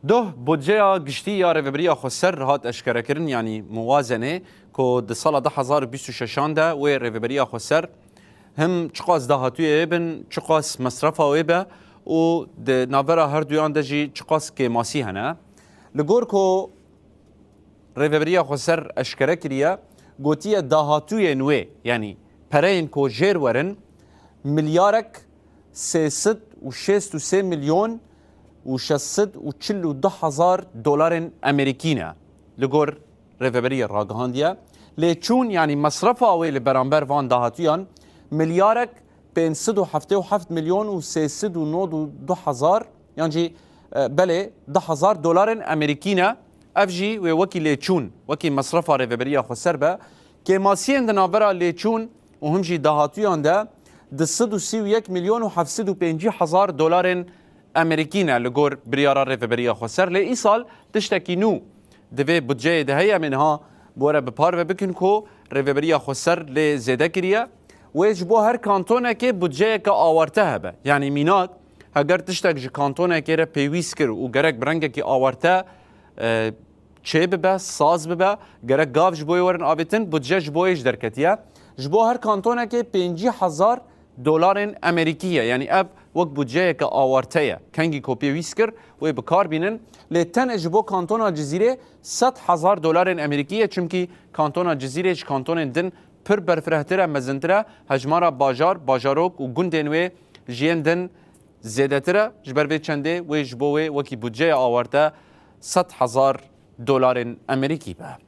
ده بودجه گشتی یا ریوبریا خسر هات اشکره کردن یعنی موازنه که د سال 2026 ده و ریوبریا خسر هم چقاس دهاتوی بن چقاس مصرف های به و د ناورا هر دویان دجی چقاس که ماسی هنه لگور که ریوبریا خسر اشکره کریه گوتیه دهاتوی نوی یعنی پرین که جیر ورن ملیارک 363 میلیون و 642 هزار دلار امریکینه لگور ریوبری راگهاندیه لیچون یعنی مصرف آویل برانبر وان دهاتیان ملیارک 577 میلیون و 392 هزار یعنی بله 10 هزار دلار امریکینه افجی و وکی لیچون وکی مصرف ریوبری خسر به که ماسین دنابرا لیچون و همجی دهاتیان ده 231 میلیون و 750 هزار دلار امریکینه لگور بریارا ریوبریا خسر لی ای سال تشتکی نو دوی بودجه دهیه منها بوره بپار و بکن که ریوبریا خسر لی زیده کریه و جبو هر کانتونه که بودجه که آورته هبه یعنی میناد اگر تشتک جه کانتونه که را پیویس کر و گرک برنگه که آورته چه ببه ساز ببه گرک گاف جبوی ورن آبیتن بودجه جبویش درکتیه جبو هر کانتونه که 50,000 دلار امریکیه یعنی اب وقت بودجه که آورته کنگی کپی ویسکر و بکار بینن لیتن اجبو کانتون جزیره 100,000 دلار امریکیه چونکی کانتون جزیره کانتون دن پر برفرهتره مزنتره هجمارا باجاروک و گندنوی جین دن زیده تره جبر به چنده و اجبوه وکی بودجه آورته 100,000 دلار امریکی به